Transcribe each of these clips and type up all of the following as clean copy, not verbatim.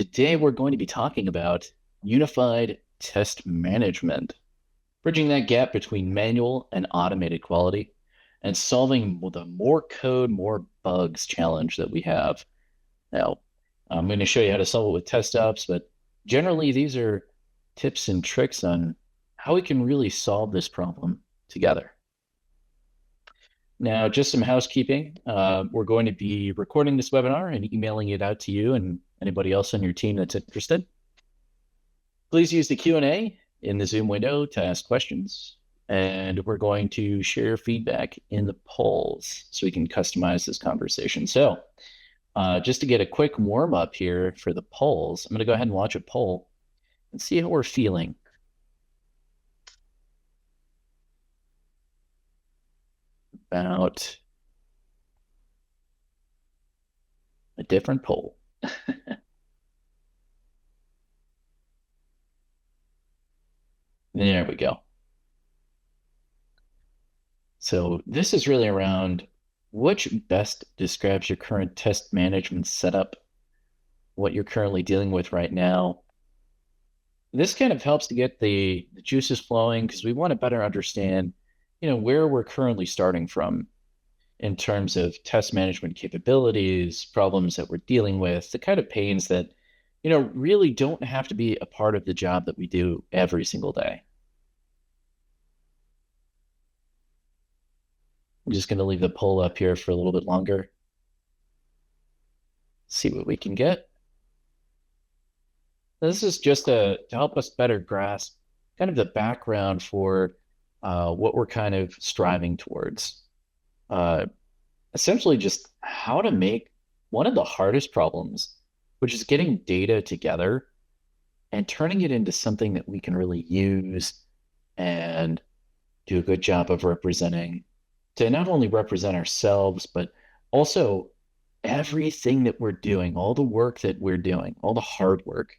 Today, we're going to be talking about unified test management, bridging that gap between manual and automated quality, and solving the more code, more bugs challenge that we have. Now, I'm going to show you how to solve it with test ops, but generally, these are tips and tricks on how we can really solve this problem together. Now, just some housekeeping. We're going to be recording this webinar and emailing it out to you and anybody else on your team that's interested. Please use the Q&A in the Zoom window to ask questions. And we're going to share feedback in the polls so we can customize this conversation. So just to get a quick warm up here for the polls, I'm going to go ahead and launch a poll and see how we're feeling. About a different poll. There we go. So this is really around which best describes your current test management setup, what you're currently dealing with right now. This kind of helps to get the juices flowing because we want to better understand, where we're currently starting from in terms of test management capabilities, problems that we're dealing with, the kind of pains that, really don't have to be a part of the job that we do every single day. I'm just going to leave the poll up here for a little bit longer. See what we can get. This is just to help us better grasp kind of the background for what we're kind of striving towards. Essentially, just how to make one of the hardest problems, which is getting data together and turning it into something that we can really use and do a good job of representing to not only represent ourselves, but also everything that we're doing, all the work that we're doing, all the hard work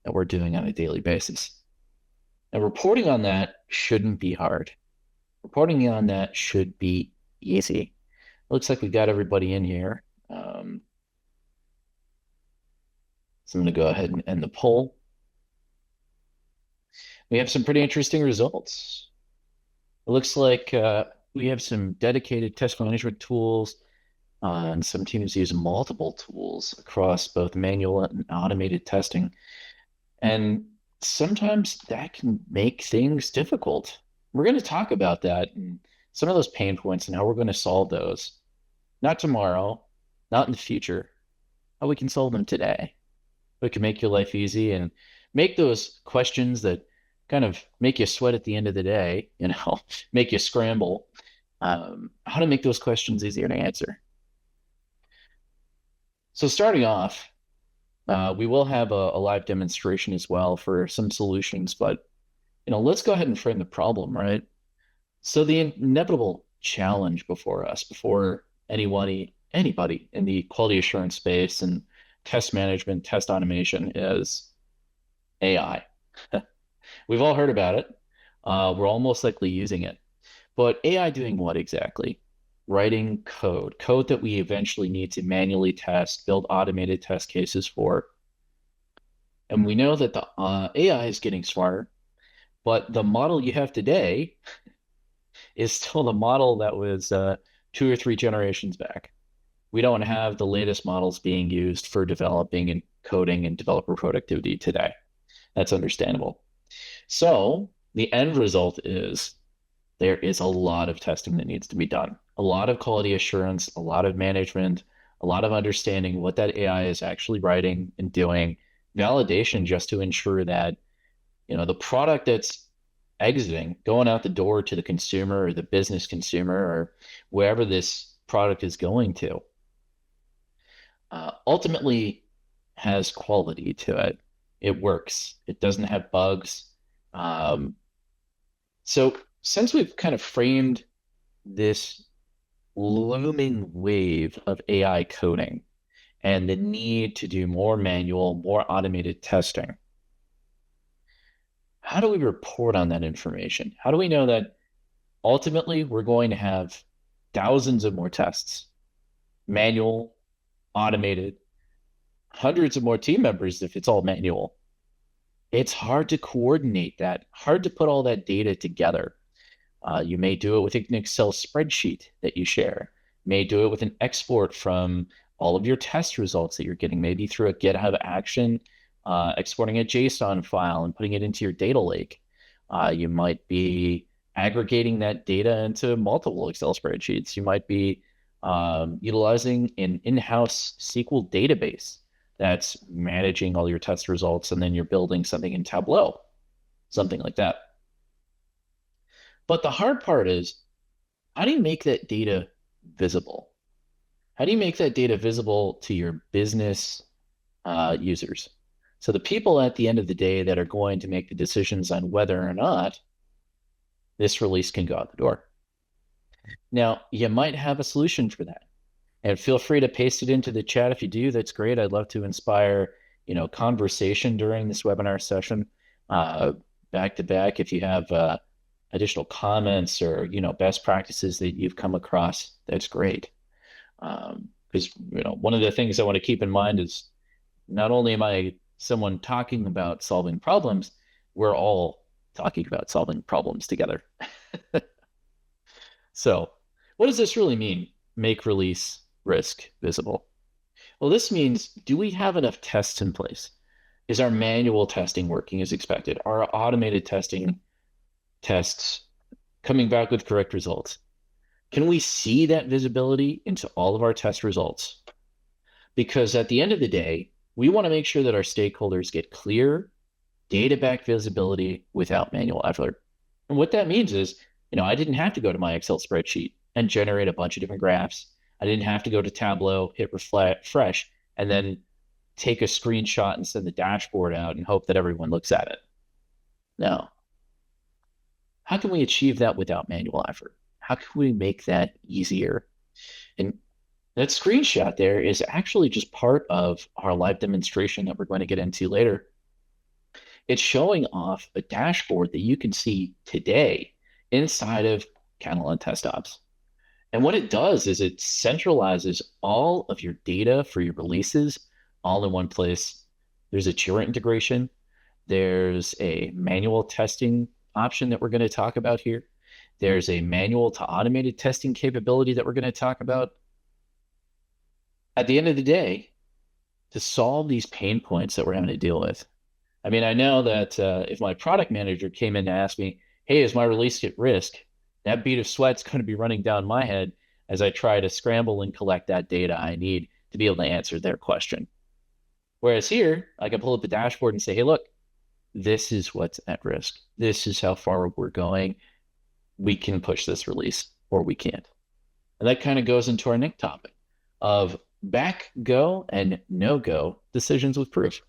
that we're doing on a daily basis. And reporting on that shouldn't be hard. Reporting on that should be easy. Looks like we got everybody in here. So I'm going to go ahead and end the poll. We have some pretty interesting results. It looks like we have some dedicated test management tools, and some teams use multiple tools across both manual and automated testing. And sometimes that can make things difficult. We're going to talk about that and some of those pain points and how we're going to solve those. Not tomorrow, not in the future, how we can solve them today. We can make your life easy and make those questions that kind of make you sweat at the end of the day, make you scramble, how to make those questions easier to answer. So starting off, we will have a live demonstration as well for some solutions, but let's go ahead and frame the problem, right? So the inevitable challenge before us, before anybody in the quality assurance space and test management, test automation is AI. We've all heard about it. We're all most likely using it. But AI doing what exactly? Writing code that we eventually need to manually test, build automated test cases for. And we know that the AI is getting smarter, but the model you have today is still the model that was 2 or 3 generations back. We don't have the latest models being used for developing and coding and developer productivity today. That's understandable. So the end result is there is a lot of testing that needs to be done, a lot of quality assurance, a lot of management, a lot of understanding what that AI is actually writing and doing, validation just to ensure that, the product that's exiting, going out the door to the consumer or the business consumer or wherever this product is going to, ultimately has quality to it. It works. It doesn't have bugs. So since we've kind of framed this looming wave of AI coding and the need to do more manual, more automated testing, how do we report on that information? How do we know that ultimately we're going to have thousands of more tests, manual, automated? hundreds of more team members if it's all manual. It's hard to coordinate that, hard to put all that data together. You may do it with an Excel spreadsheet that you share. You may do it with an export from all of your test results that you're getting, maybe through a GitHub action, exporting a JSON file and putting it into your data lake. You might be aggregating that data into multiple Excel spreadsheets. You might be utilizing an in-house SQL database that's managing all your test results, and then you're building something in Tableau, something like that. But the hard part is, how do you make that data visible? How do you make that data visible to your business users? So the people at the end of the day that are going to make the decisions on whether or not this release can go out the door. Now, you might have a solution for that. And feel free to paste it into the chat if you do. That's great. I'd love to inspire, conversation during this webinar session, back to back. If you have additional comments or best practices that you've come across, that's great. Because one of the things I want to keep in mind is not only am I someone talking about solving problems, we're all talking about solving problems together. So, what does this really mean? Make release risk visible. Well, this means, do we have enough tests in place? Is our manual testing working as expected? Are automated testing tests coming back with correct results? Can we see that visibility into all of our test results? Because at the end of the day, we want to make sure that our stakeholders get clear data-backed visibility without manual effort. And what that means is, I didn't have to go to my Excel spreadsheet and generate a bunch of different graphs. I didn't have to go to Tableau, hit refresh, and then take a screenshot and send the dashboard out and hope that everyone looks at it. No. How can we achieve that without manual effort? How can we make that easier? And that screenshot there is actually just part of our live demonstration that we're going to get into later. It's showing off a dashboard that you can see today inside of Catalan Test Ops. And what it does is it centralizes all of your data for your releases all in one place. There's a Jira integration. There's a manual testing option that we're going to talk about here. There's a manual to automated testing capability that we're going to talk about. At the end of the day, to solve these pain points that we're having to deal with. I mean, I know that if my product manager came in to ask me, hey, is my release at risk? That bead of sweat's going to be running down my head as I try to scramble and collect that data I need to be able to answer their question. Whereas here, I can pull up the dashboard and say, hey, look, this is what's at risk. This is how far we're going. We can push this release or we can't. And that kind of goes into our next topic of back go and no go decisions with proof.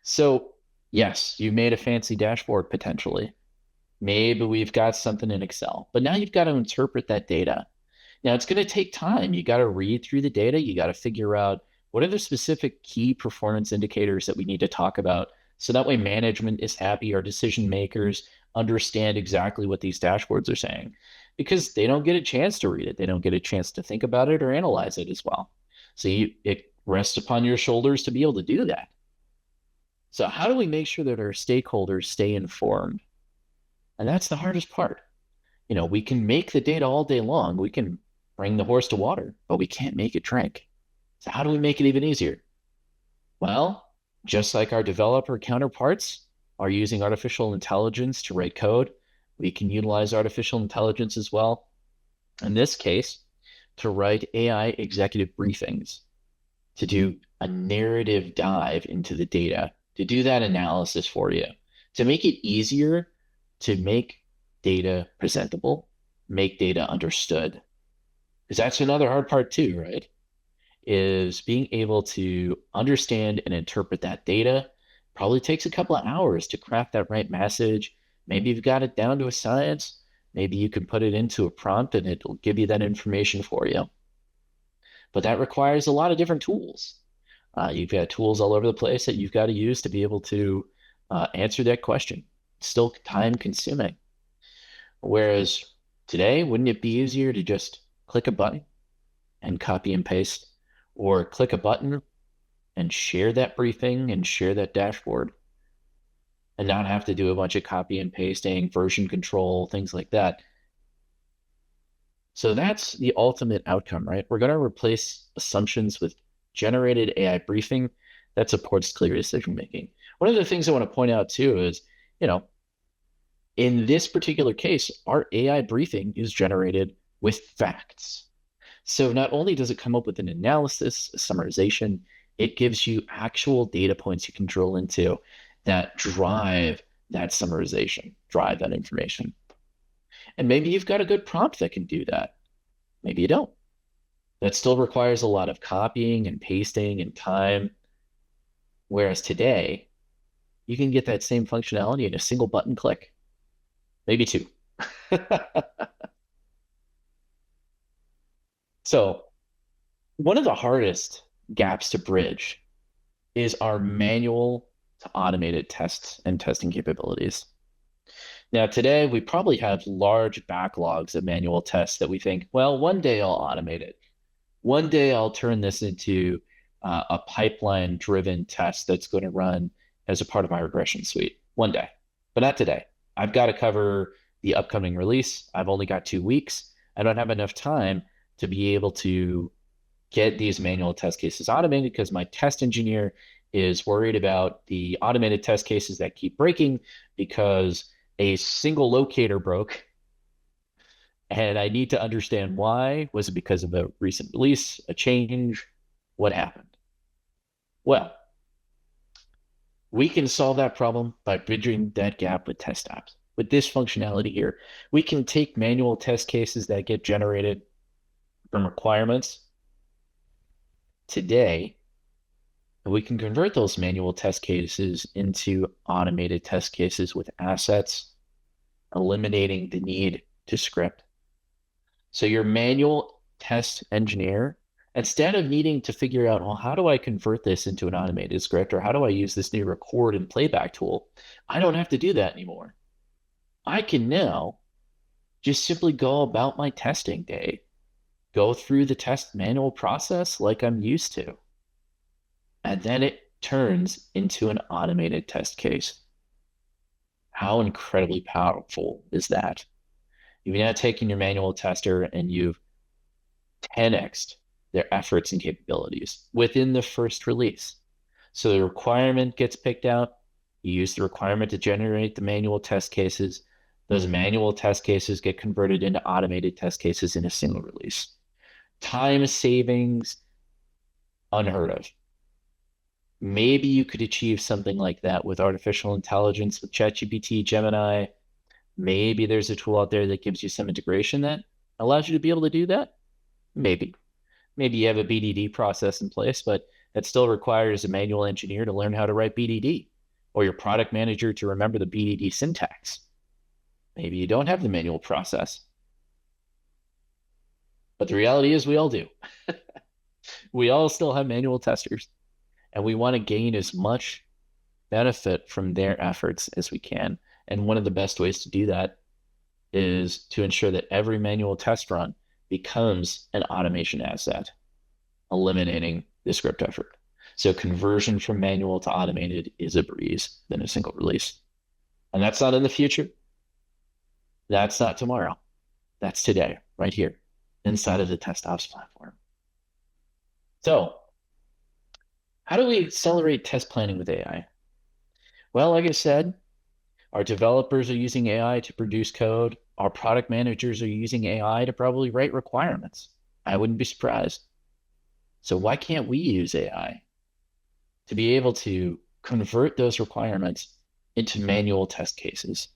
So yes, you made a fancy dashboard potentially. Maybe we've got something in Excel, but now you've got to interpret that data. Now it's going to take time. You got to read through the data. You got to figure out what are the specific key performance indicators that we need to talk about. So that way management is happy, our decision makers understand exactly what these dashboards are saying, because they don't get a chance to read it. They don't get a chance to think about it or analyze it as well. So it rests upon your shoulders to be able to do that. So how do we make sure that our stakeholders stay informed? And that's the hardest part. We can make the data all day long. We can bring the horse to water, but we can't make it drink. So how do we make it even easier? Well, just like our developer counterparts are using artificial intelligence to write code, we can utilize artificial intelligence as well. In this case, to write AI executive briefings, to do a narrative dive into the data, to do that analysis for you, to make it easier to make data presentable, make data understood. Because that's another hard part too, right? Is being able to understand and interpret that data. Probably takes a couple of hours to craft that right message. Maybe you've got it down to a science. Maybe you can put it into a prompt and it'll give you that information for you. But that requires a lot of different tools. You've got tools all over the place that you've got to use to be able to answer that question. It's still time consuming. Whereas today, wouldn't it be easier to just click a button and copy and paste, or click a button and share that briefing and share that dashboard and not have to do a bunch of copy and pasting, version control, things like that. So that's the ultimate outcome, right? We're going to replace assumptions with generated AI briefing that supports clear decision making. One of the things I want to point out too is, you know, in this particular case, our AI briefing is generated with facts. So not only does it come up with an analysis, a summarization, it gives you actual data points you can drill into that drive that summarization, drive that information. And maybe you've got a good prompt that can do that. Maybe you don't. That still requires a lot of copying and pasting and time. Whereas today, you can get that same functionality in a single button click, maybe two. So, one of the hardest gaps to bridge is our manual to automated tests and testing capabilities. Now, today we probably have large backlogs of manual tests that we think, well, one day I'll automate it. One day I'll turn this into a pipeline driven test that's going to run as a part of my regression suite one day, but not today. I've got to cover the upcoming release. I've only got 2 weeks. I don't have enough time to be able to get these manual test cases automated because my test engineer is worried about the automated test cases that keep breaking because a single locator broke and I need to understand why. Was it because of a recent release, a change? What happened? Well, we can solve that problem by bridging that gap with test apps. With this functionality here, we can take manual test cases that get generated from requirements today, and we can convert those manual test cases into automated test cases with assets, eliminating the need to script. So your manual test engineer, instead of needing to figure out, well, how do I convert this into an automated script, or how do I use this new record and playback tool? I don't have to do that anymore. I can now just simply go about my testing day, go through the test manual process like I'm used to, and then it turns into an automated test case. How incredibly powerful is that? You've now taken your manual tester and you've 10x'd their efforts and capabilities within the first release. So the requirement gets picked out. You use the requirement to generate the manual test cases. Those manual test cases get converted into automated test cases in a single release. Time savings, unheard of. Maybe you could achieve something like that with artificial intelligence, with ChatGPT, Gemini. Maybe there's a tool out there that gives you some integration that allows you to be able to do that. Maybe. Maybe you have a BDD process in place, but that still requires a manual engineer to learn how to write BDD, or your product manager to remember the BDD syntax. Maybe you don't have the manual process. But the reality is we all do. We all still have manual testers, and we want to gain as much benefit from their efforts as we can. And one of the best ways to do that is to ensure that every manual test run becomes an automation asset, eliminating the script effort. So conversion from manual to automated is a breeze than a single release. And that's not in the future. That's not tomorrow. That's today, right here, inside of the TestOps platform. So how do we accelerate test planning with AI? Well, like I said, our developers are using AI to produce code. Our product managers are using AI to probably write requirements. I wouldn't be surprised. So why can't we use AI to be able to convert those requirements into manual test cases?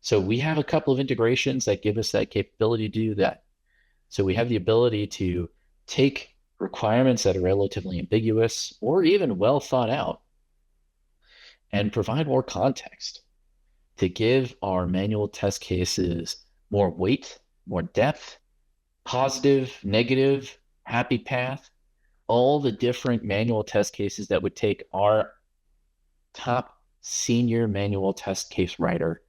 So we have a couple of integrations that give us that capability to do that. So we have the ability to take requirements that are relatively ambiguous or even well thought out and provide more context to give our manual test cases more weight, more depth, positive, negative, happy path, all the different manual test cases that would take our top senior manual test case writer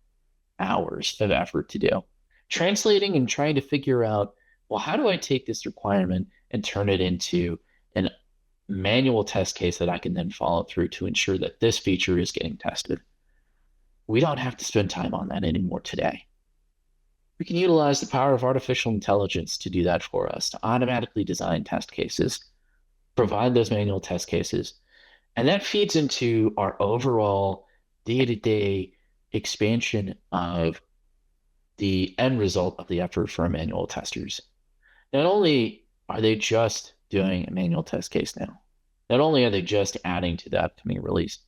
hours of effort to do. Translating and trying to figure out, well, how do I take this requirement and turn it into a manual test case that I can then follow through to ensure that this feature is getting tested. We don't have to spend time on that anymore today. We can utilize the power of artificial intelligence to do that for us, to automatically design test cases, provide those manual test cases, and that feeds into our overall day-to-day expansion of the end result of the effort for our manual testers. Not only are they just doing a manual test case now, not only are they just adding to the upcoming release,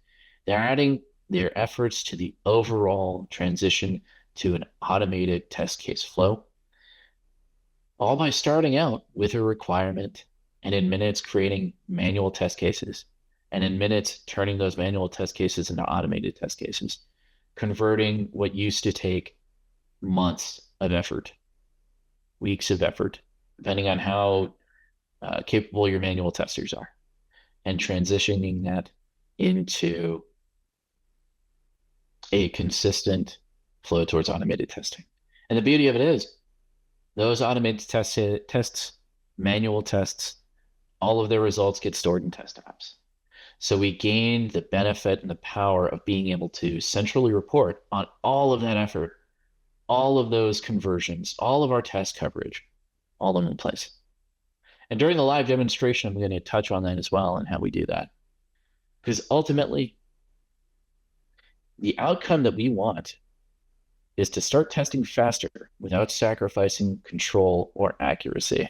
they're adding their efforts to the overall transition to an automated test case flow, all by starting out with a requirement and in minutes creating manual test cases, and in minutes turning those manual test cases into automated test cases, converting what used to take months of effort, weeks of effort, depending on how capable your manual testers are, and transitioning that into a consistent flow towards automated testing. And the beauty of it is those automated tests, manual tests, all of their results get stored in test apps. So we gain the benefit and the power of being able to centrally report on all of that effort, all of those conversions, all of our test coverage, all in one place. And during the live demonstration, I'm going to touch on that as well and how we do that. Because ultimately, the outcome that we want is to start testing faster without sacrificing control or accuracy.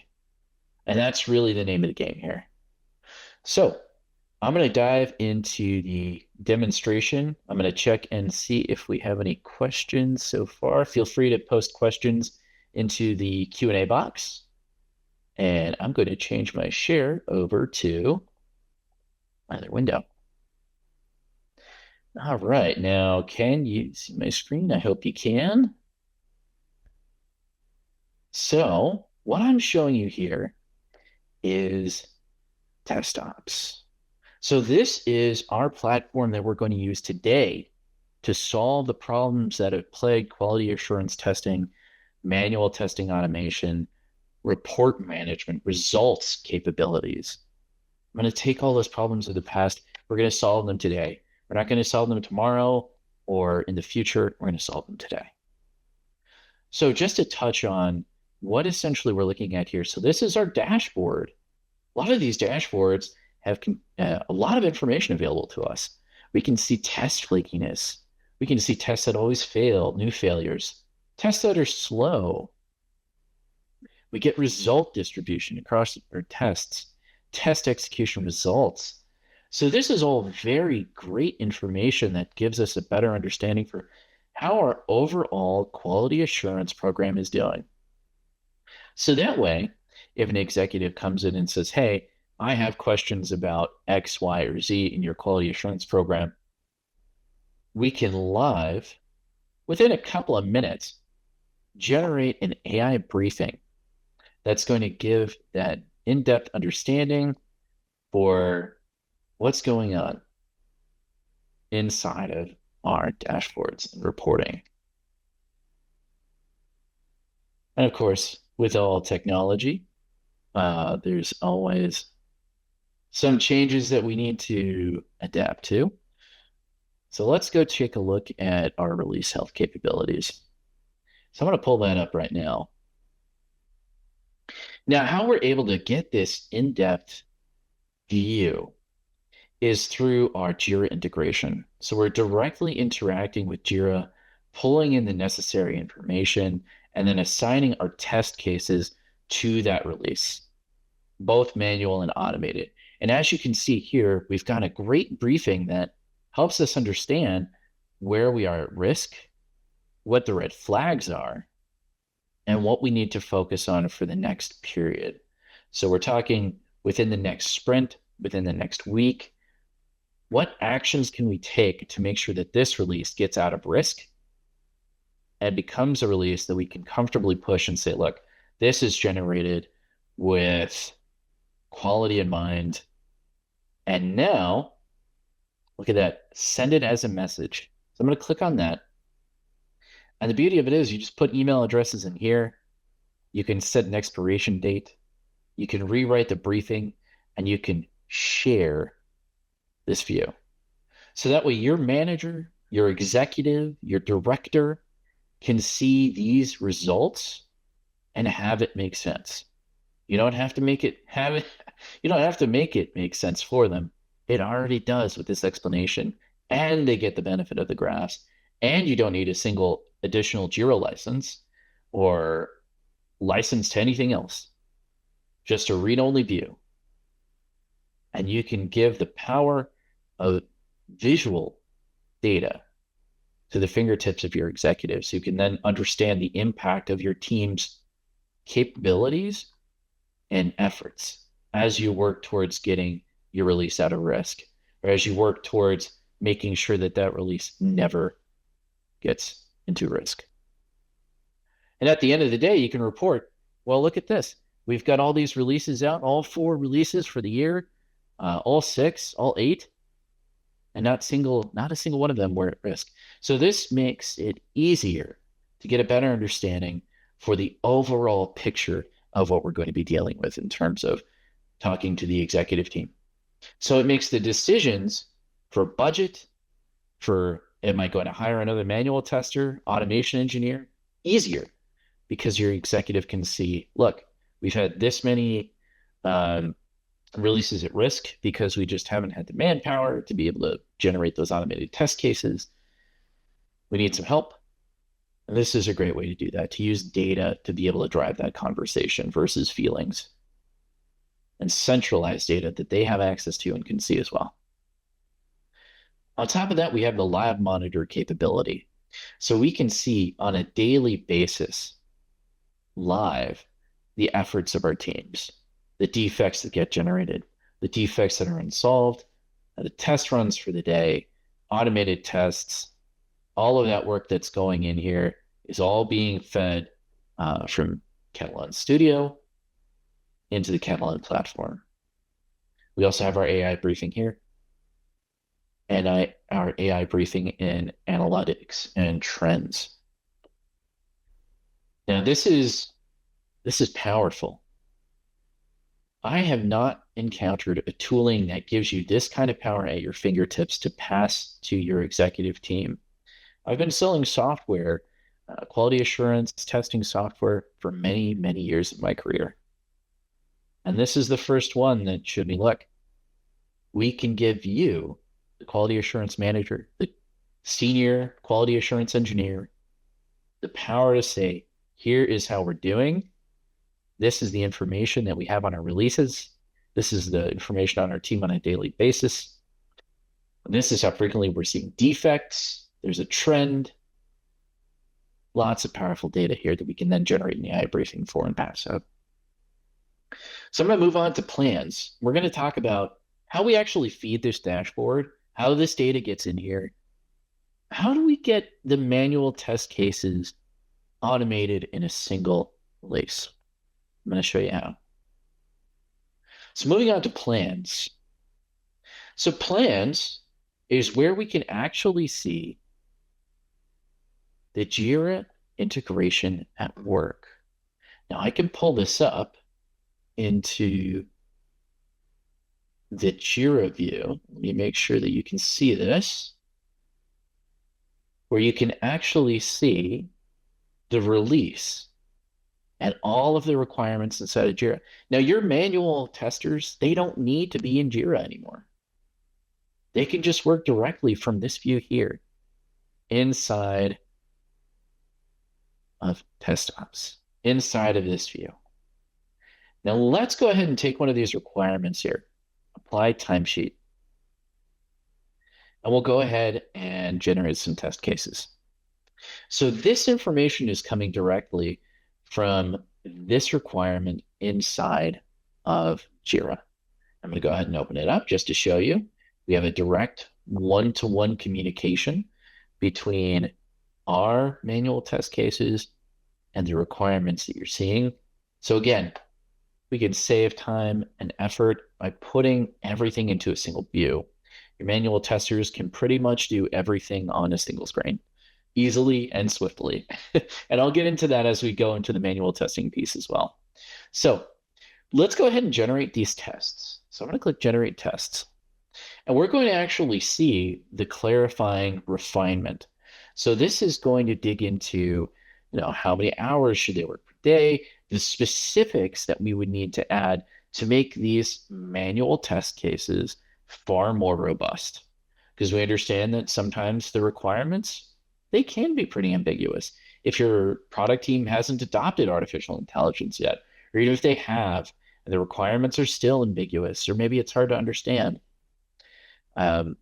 And that's really the name of the game here. So I'm going to dive into the demonstration. I'm going to check and see if we have any questions so far. Feel free to post questions into the Q&A box. And I'm going to change my share over to my other window. All right, now can you see my screen? I hope you can. So what I'm showing you here is TestOps. So this is our platform that we're going to use today to solve the problems that have plagued quality assurance testing, manual testing automation, report management, results capabilities. I'm going to take all those problems of the past. We're going to solve them today. We're not going to solve them tomorrow or in the future. We're going to solve them today. So just to touch on what essentially we're looking at here. So this is our dashboard. A lot of these dashboards have a lot of information available to us. We can see test flakiness. We can see tests that always fail, new failures, tests that are slow. We get result distribution across our tests, test execution results. So this is all very great information that gives us a better understanding for how our overall quality assurance program is doing. So that way, if an executive comes in and says, hey, I have questions about X, Y, or Z in your quality assurance program, we can live, within a couple of minutes, generate an AI briefing that's going to give that in-depth understanding for what's going on inside of our dashboards and reporting. And of course, with all technology, there's always some changes that we need to adapt to. So let's go take a look at our release health capabilities. So I'm going to pull that up right now. Now, how we're able to get this in-depth view is through our Jira integration. So we're directly interacting with Jira, pulling in the necessary information, and then assigning our test cases to that release, both manual and automated. And as you can see here, we've got a great briefing that helps us understand where we are at risk, what the red flags are, and what we need to focus on for the next period. So we're talking within the next sprint, within the next week, what actions can we take to make sure that this release gets out of risk and becomes a release that we can comfortably push and say, look, this is generated with quality in mind. And now, look at that, send it as a message. So I'm going to click on that. And the beauty of it is you just put email addresses in here. You can set an expiration date. You can rewrite the briefing, and you can share this view. So that way your manager, your executive, your director can see these results and have it make sense. You don't have to make it have it, you don't have to make it make sense for them. It already does with this explanation, and they get the benefit of the graphs, and you don't need a single additional Jira license or license to anything else. Just a read-only view. And you can give the power of visual data to the fingertips of your executives who can then understand the impact of your team's capabilities and efforts as you work towards getting your release out of risk, or as you work towards making sure that that release never gets into risk. And at the end of the day, you can report, well, look at this. We've got all these releases out, all 4 releases for the year, all 6, all 8, and not a single one of them were at risk. So this makes it easier to get a better understanding for the overall picture of what we're going to be dealing with in terms of talking to the executive team. So it makes the decisions for budget, for am I going to hire another manual tester, automation engineer, easier, because your executive can see, look, we've had this many releases at risk because we just haven't had the manpower to be able to generate those automated test cases. We need some help. And this is a great way to do that, to use data to be able to drive that conversation versus feelings, and centralized data that they have access to and can see as well. On top of that, we have the lab monitor capability. So we can see on a daily basis, live, the efforts of our teams, the defects that get generated, the defects that are unsolved, the test runs for the day, automated tests, all of that work that's going in here is all being fed from Catalan Studio into the Catalan platform. We also have our AI briefing here, and our AI briefing in analytics and trends. Now, this is powerful. I have not encountered a tooling that gives you this kind of power at your fingertips to pass to your executive team. I've been selling software, quality assurance, testing software for many, many years of my career. And this is the first one that showed me, look, we can give you, the quality assurance manager, the senior quality assurance engineer, the power to say, here is how we're doing. This is the information that we have on our releases. This is the information on our team on a daily basis. This is how frequently we're seeing defects. There's a trend. Lots of powerful data here that we can then generate an AI briefing for and pass out. So I'm going to move on to plans. We're going to talk about how we actually feed this dashboard, how this data gets in here. How do we get the manual test cases automated in a single release? I'm going to show you how. So moving on to plans. So plans is where we can actually see the Jira integration at work. Now I can pull this up into the Jira view. Let me make sure that you can see this, where you can actually see the release and all of the requirements inside of Jira. Now, your manual testers, they don't need to be in Jira anymore. They can just work directly from this view here inside of test ops, inside of this view. Now, let's go ahead and take one of these requirements here, apply timesheet. And we'll go ahead and generate some test cases. So this information is coming directly from this requirement inside of Jira. I'm going to go ahead and open it up just to show you. We have a direct one-to-one communication between our manual test cases and the requirements that you're seeing. So again, we can save time and effort by putting everything into a single view. Your manual testers can pretty much do everything on a single screen, easily and swiftly. And I'll get into that as we go into the manual testing piece as well. So let's go ahead and generate these tests. So I'm going to click Generate Tests. And we're going to actually see the clarifying refinement. So this is going to dig into, how many hours should they work per day, the specifics that we would need to add to make these manual test cases far more robust. Because we understand that sometimes the requirements, they can be pretty ambiguous. If your product team hasn't adopted artificial intelligence yet, or even if they have, and the requirements are still ambiguous, or maybe it's hard to understand, um,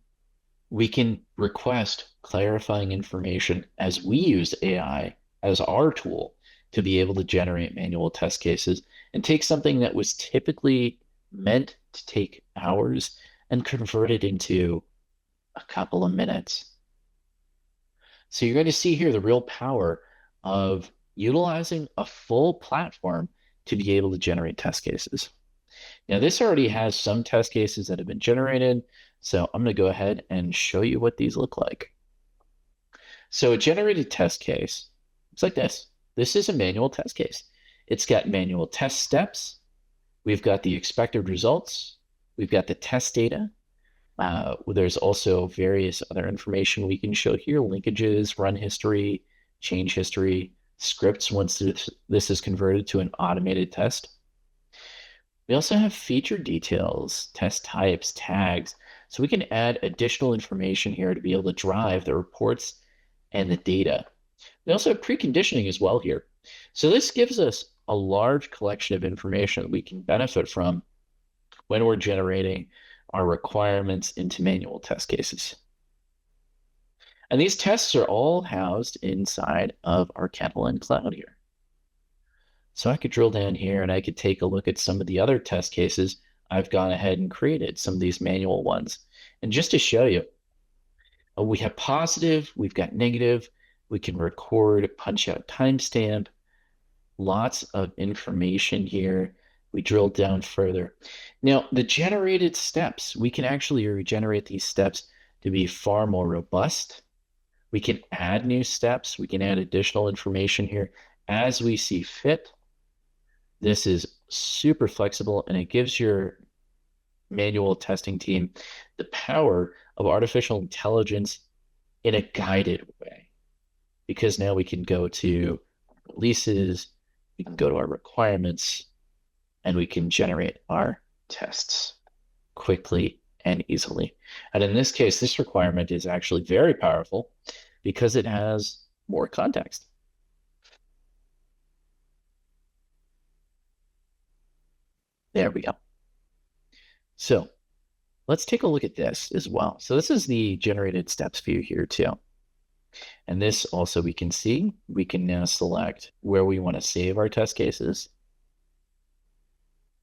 we can request clarifying information as we use AI as our tool to be able to generate manual test cases and take something that was typically meant to take hours and convert it into a couple of minutes. So you're going to see here the real power of utilizing a full platform to be able to generate test cases. Now, this already has some test cases that have been generated, so I'm going to go ahead and show you what these look like. So a generated test case looks like this. This is a manual test case. It's got manual test steps. We've got the expected results. We've got the test data. There's also various other information we can show here, linkages, run history, change history, scripts once this is converted to an automated test. We also have feature details, test types, tags, so we can add additional information here to be able to drive the reports and the data. We also have preconditioning as well here. So this gives us a large collection of information that we can benefit from when we're generating our requirements into manual test cases. And these tests are all housed inside of our Catalan Cloud here. So I could drill down here and I could take a look at some of the other test cases I've gone ahead and created, some of these manual ones. And just to show you, we have positive, we've got negative, we can record, punch out timestamp, lots of information here. We drill down further. Now, the generated steps, we can actually regenerate these steps to be far more robust. We can add new steps. We can add additional information here as we see fit. This is super flexible, and it gives your manual testing team the power of artificial intelligence in a guided way. Because now we can go to releases, we can go to our requirements, and we can generate our tests quickly and easily. And in this case, this requirement is actually very powerful because it has more context. There we go. So let's take a look at this as well. So this is the generated steps view here too. And this also we can see, we can now select where we want to save our test cases.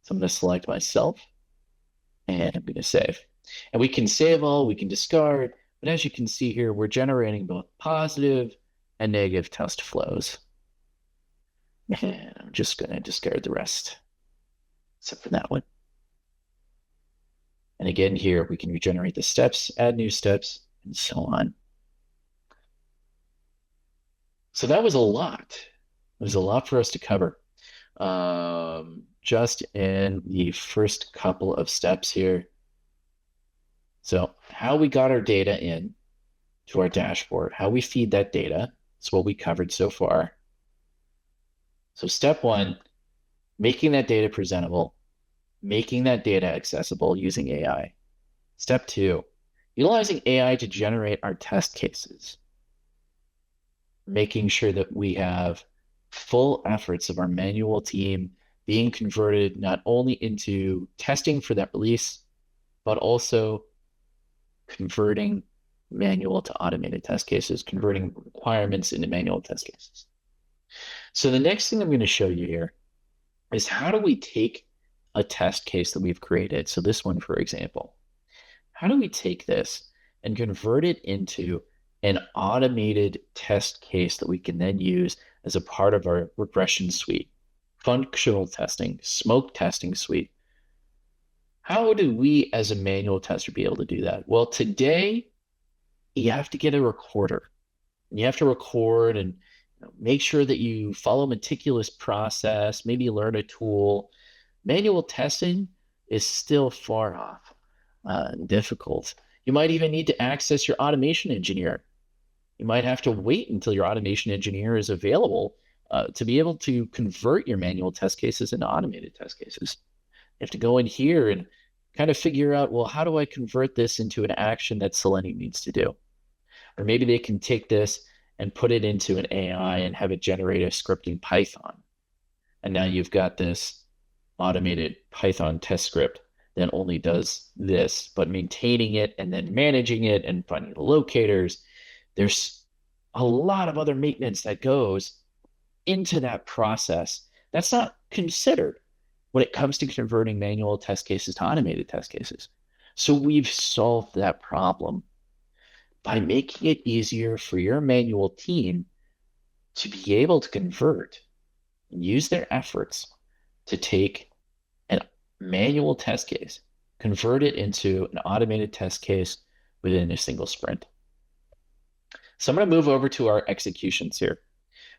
So I'm going to select myself and I'm going to save. And we can save all, we can discard, but as you can see here, we're generating both positive and negative test flows. And I'm just going to discard the rest, except for that one. And again, here we can regenerate the steps, add new steps, and so on. So that was a lot. It was a lot for us to cover. Just in the first couple of steps here. So how we got our data in to our dashboard, how we feed that data, is what we covered so far. So step one, making that data presentable, making that data accessible using AI. Step two, utilizing AI to generate our test cases, making sure that we have full efforts of our manual team being converted not only into testing for that release, but also converting manual to automated test cases, converting requirements into manual test cases. So the next thing I'm going to show you here is how do we take a test case that we've created? So this one, for example, how do we take this and convert it into an automated test case that we can then use as a part of our regression suite, functional testing, smoke testing suite? How do we as a manual tester be able to do that? Well, today you have to get a recorder. You have to record and make sure that you follow a meticulous process, maybe learn a tool. Manual testing, is still far off, difficult. You might even need to access your automation engineer. You might have to wait until your automation engineer is available to be able to convert your manual test cases into automated test cases. You have to go in here and kind of figure out, well, how do I convert this into an action that Selenium needs to do? Or maybe they can take this and put it into an AI and have it generate a script in Python. And now you've got this automated Python test script that only does this, but maintaining it and then managing it and finding the locators. There's a lot of other maintenance that goes into that process that's not considered when it comes to converting manual test cases to automated test cases. So we've solved that problem by making it easier for your manual team to be able to convert and use their efforts to take a manual test case, convert it into an automated test case within a single sprint. So I'm going to move over to our executions here.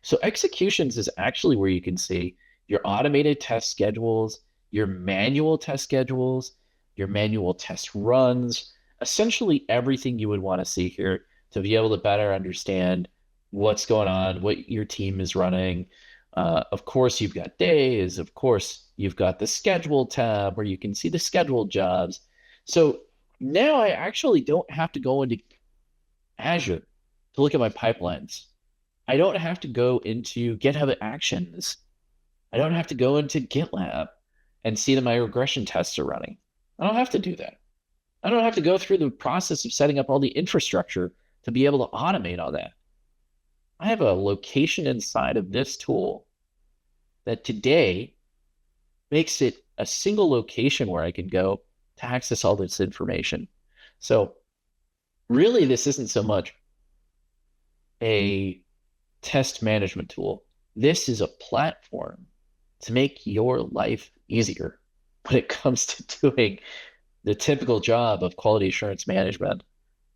So executions is actually where you can see your automated test schedules, your manual test schedules, your manual test runs, essentially everything you would want to see here to be able to better understand what's going on, what your team is running. Of course, you've got days. Of course, you've got the schedule tab where you can see the scheduled jobs. So now I actually don't have to go into Azure to look at my pipelines. I don't have to go into GitHub Actions. I don't have to go into GitLab and see that my regression tests are running. I don't have to do that. I don't have to go through the process of setting up all the infrastructure to be able to automate all that. I have a location inside of this tool that today makes it a single location where I can go to access all this information. So really, this isn't so much a test management tool. This is a platform to make your life easier when it comes to doing the typical job of quality assurance management,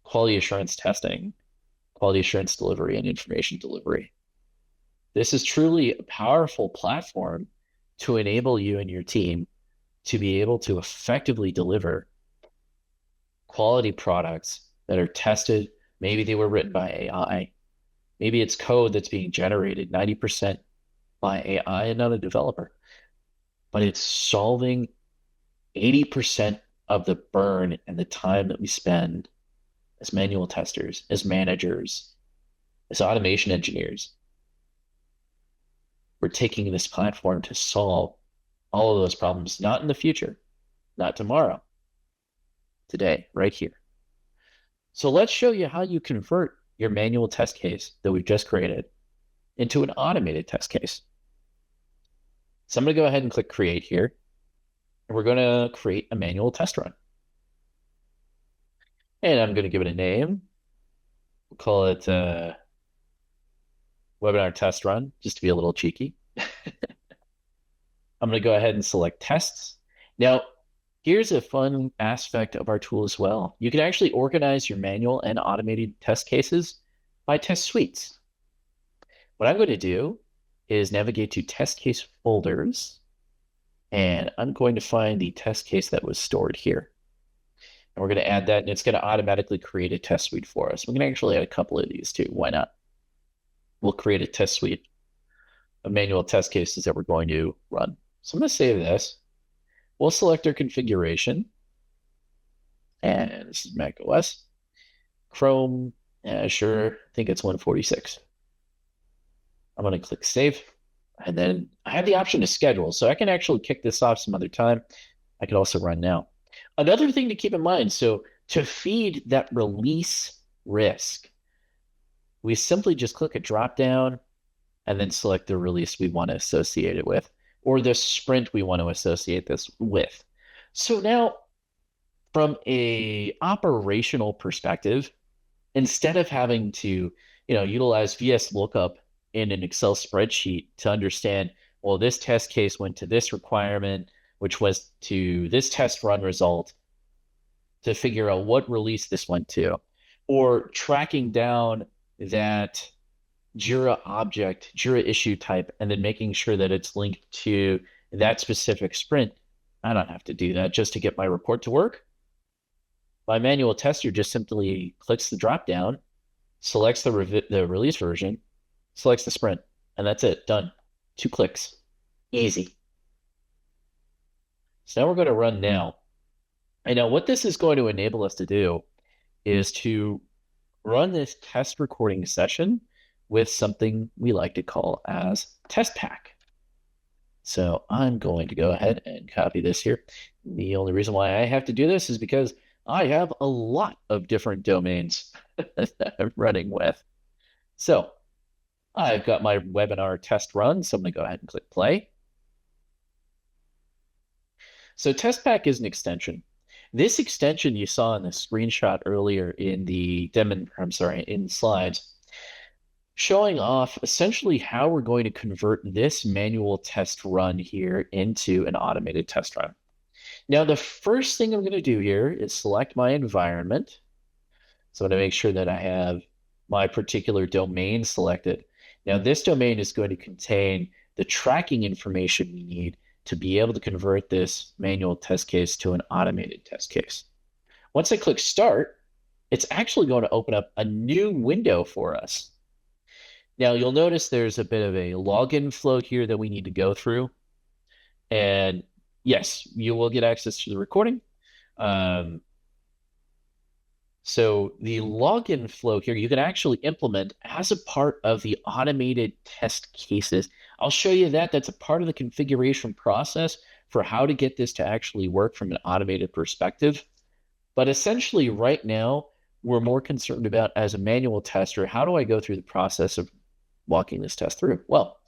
quality assurance testing, quality assurance delivery, and information delivery. This is truly a powerful platform to enable you and your team to be able to effectively deliver quality products that are tested. Maybe they were written by AI. Maybe it's code that's being generated 90% by AI and not a developer, but it's solving 80% of the burn and the time that we spend as manual testers, as managers, as automation engineers. We're taking this platform to solve all of those problems, not in the future, not tomorrow, today, right here. So let's show you how you convert your manual test case that we've just created into an automated test case. So I'm going to go ahead and click create here. And we're going to create a manual test run. And I'm going to give it a name. We'll call it webinar test run, just to be a little cheeky. I'm going to go ahead and select tests. Now, here's a fun aspect of our tool as well. You can actually organize your manual and automated test cases by test suites. What I'm going to do is navigate to test case folders, and I'm going to find the test case that was stored here. And we're going to add that, and it's going to automatically create a test suite for us. We can actually add a couple of these too. Why not? We'll create a test suite of manual test cases that we're going to run. So I'm going to save this. We'll select our configuration. And this is Mac OS. Chrome, sure, I think it's 146. I'm going to click save. And then I have the option to schedule. So I can actually kick this off some other time. I could also run now. Another thing to keep in mind, so to feed that release risk, we simply just click a drop down and then select the release we want to associate it with, or the sprint we want to associate this with. So now, from a operational perspective, instead of having to, utilize VS lookup in an Excel spreadsheet to understand, well, this test case went to this requirement, which was to this test run result, to figure out what release this went to, or tracking down that Jira object, Jira issue type, and then making sure that it's linked to that specific sprint. I don't have to do that just to get my report to work. My manual tester just simply clicks the drop down, selects the release version, selects the sprint, and that's it. Done. 2 clicks. Easy. So now we're going to run now. And now what this is going to enable us to do is to run this test recording session with something we like to call as TestPack. So I'm going to go ahead and copy this here. The only reason why I have to do this is because I have a lot of different domains that I'm running with. So I've got my webinar test run, so I'm going to go ahead and click play. So TestPack is an extension. This extension you saw in the screenshot earlier in the in slides, showing off essentially how we're going to convert this manual test run here into an automated test run. Now, the first thing I'm going to do here is select my environment. So I'm going to make sure that I have my particular domain selected. Now, this domain is going to contain the tracking information we need to be able to convert this manual test case to an automated test case. Once I click start, it's actually going to open up a new window for us. Now, you'll notice there's a bit of a login flow here that we need to go through. And yes, you will get access to the recording. So the login flow here, you can actually implement as a part of the automated test cases. I'll show you that. That's a part of the configuration process for how to get this to actually work from an automated perspective. But essentially right now, we're more concerned about, as a manual tester, how do I go through the process of walking this test through? Well,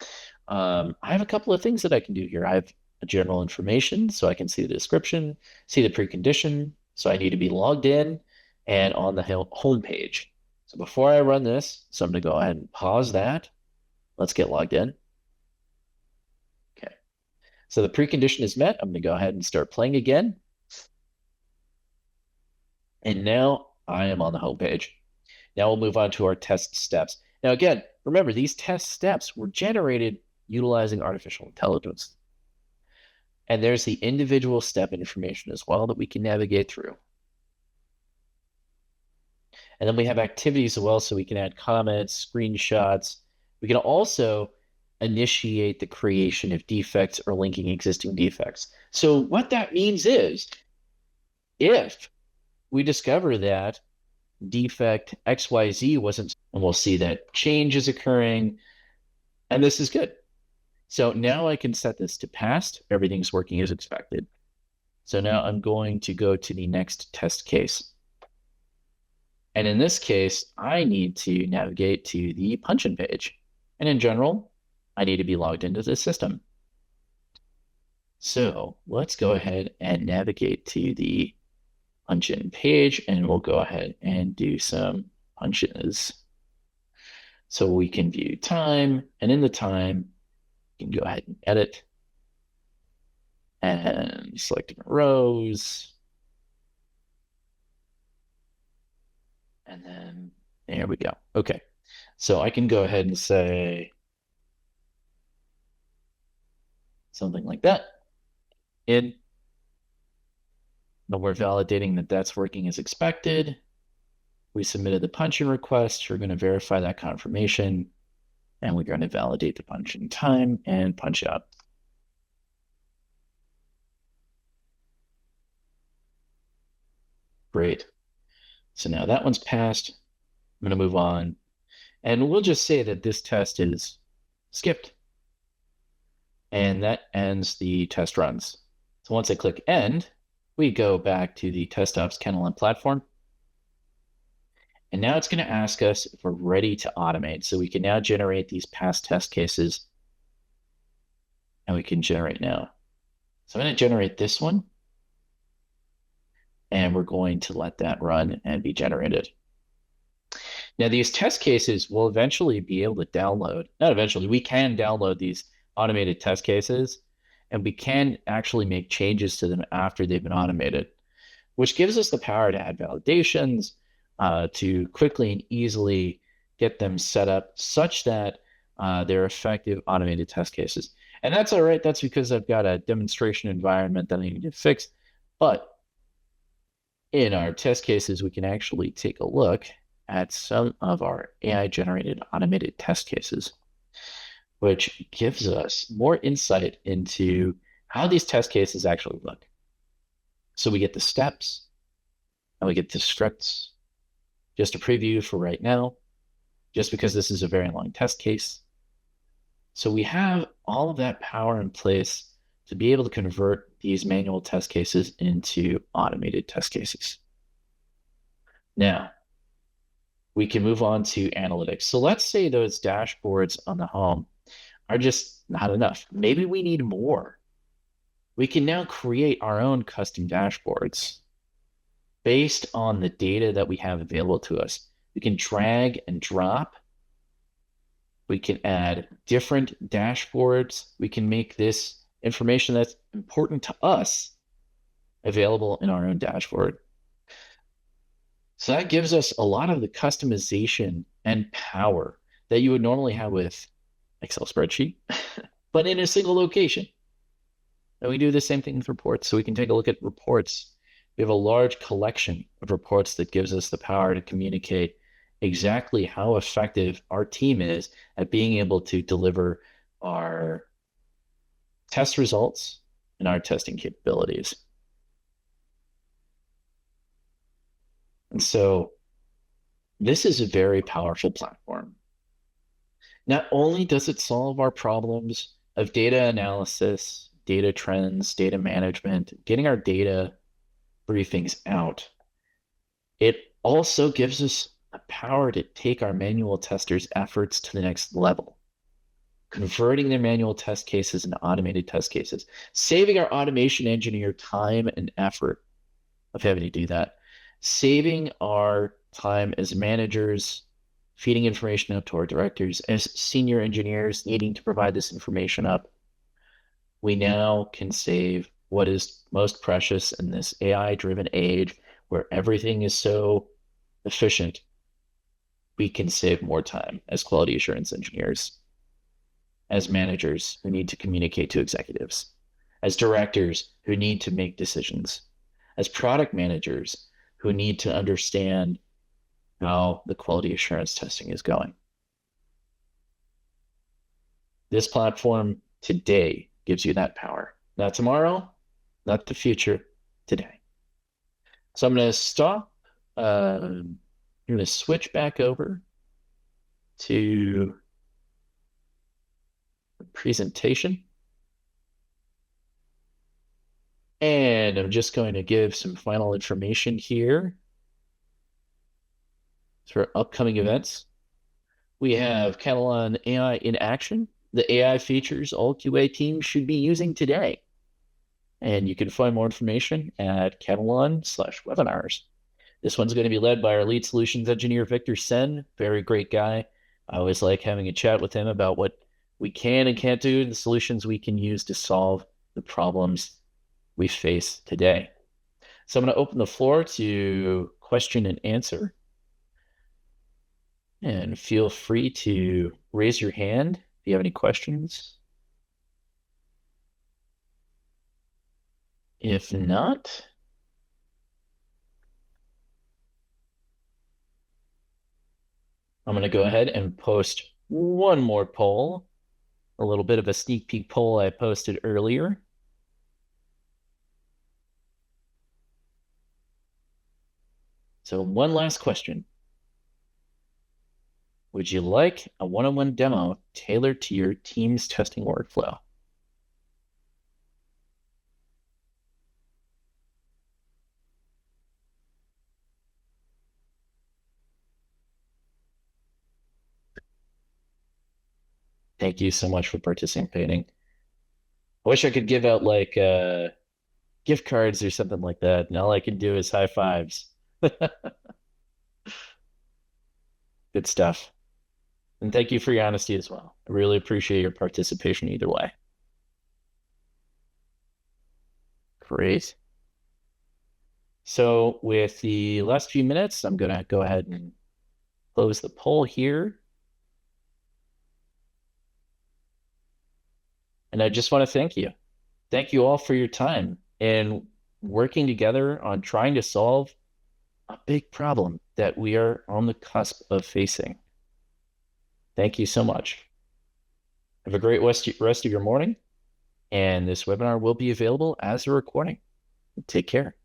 I have a couple of things that I can do here. I have general information, so I can see the description, see the precondition. So I need to be logged in and on the home page. So before I run this, so I'm going to go ahead and pause that. Let's get logged in. Okay. So the precondition is met. I'm going to go ahead and start playing again. And now I am on the home page. Now we'll move on to our test steps. Now again, remember, these test steps were generated utilizing artificial intelligence. And there's the individual step information as well that we can navigate through. And then we have activities as well, so we can add comments, screenshots. We can also initiate the creation of defects or linking existing defects. So what that means is, if we discover that defect XYZ wasn't, and we'll see that change is occurring, and this is good. So now I can set this to passed. Everything's working as expected. So now I'm going to go to the next test case. And in this case, I need to navigate to the punch-in page. And in general, I need to be logged into the system. So let's go ahead and navigate to the punch-in page, and we'll go ahead and do some punch-ins. So we can view time, and in the time, you can go ahead and edit and select different rows. And then there we go. Okay. So I can go ahead and say something like that. And we're validating that that's working as expected. We submitted the punch-in request. We're going to verify that confirmation. And we're going to validate the punch-in time and punch out. Great. So now that one's passed. I'm going to move on. And we'll just say that this test is skipped. And that ends the test runs. So once I click end, we go back to the TestOps Kennel platform. And now it's going to ask us if we're ready to automate. So we can now generate these past test cases. And we can generate now. So I'm going to generate this one. And we're going to let that run and be generated. Now, these test cases will eventually be able to download. Not eventually, we can download these automated test cases, and we can actually make changes to them after they've been automated, which gives us the power to add validations, to quickly and easily get them set up such that they're effective automated test cases. And that's all right. That's because I've got a demonstration environment that I need to fix. But in our test cases, we can actually take a look at some of our AI generated automated test cases, which gives us more insight into how these test cases actually look. So we get the steps and we get the scripts. Just a preview for right now, just because this is a very long test case. So we have all of that power in place to be able to convert these manual test cases into automated test cases. Now, we can move on to analytics. So let's say those dashboards on the home are just not enough. Maybe we need more. We can now create our own custom dashboards based on the data that we have available to us. We can drag and drop. We can add different dashboards. We can make this information that's important to us available in our own dashboard. So that gives us a lot of the customization and power that you would normally have with Excel spreadsheet, but in a single location. And we do the same thing with reports. So we can take a look at reports. We have a large collection of reports that gives us the power to communicate exactly how effective our team is at being able to deliver our test results and our testing capabilities. And so this is a very powerful platform. Not only does it solve our problems of data analysis, data trends, data management, getting our data briefings out, it also gives us the power to take our manual testers' efforts to the next level, converting their manual test cases into automated test cases, saving our automation engineer time and effort of having to do that, saving our time as managers, feeding information up to our directors, as senior engineers needing to provide this information up. We now can save what is most precious in this AI-driven age where everything is so efficient. We can save more time as quality assurance engineers, as managers who need to communicate to executives, as directors who need to make decisions, as product managers who need to understand how the quality assurance testing is going. This platform today gives you that power. Not tomorrow, not the future, today. So I'm going to stop. I'm going to switch back over to the presentation. And I'm just going to give some final information here for upcoming events. We have Catalan AI in action, the AI features all QA teams should be using today. And you can find more information at Catalan/webinars. This one's going to be led by our lead solutions engineer, Victor Sen, very great guy. I always like having a chat with him about what we can and can't do, the solutions we can use to solve the problems we face today. So I'm going to open the floor to question and answer. And feel free to raise your hand if you have any questions. If not, I'm going to go ahead and post one more poll, a little bit of a sneak peek poll I posted earlier. So one last question. Would you like a one-on-one demo tailored to your team's testing workflow? Thank you so much for participating. I wish I could give out like gift cards or something like that, and all I can do is high fives. Good stuff. And thank you for your honesty as well. I really appreciate your participation either way. Great. So with the last few minutes, I'm going to go ahead and close the poll here. And I just want to thank you. Thank you all for your time and working together on trying to solve a big problem that we are on the cusp of facing. Thank you so much. Have a great rest of your morning, and this webinar will be available as a recording. Take care.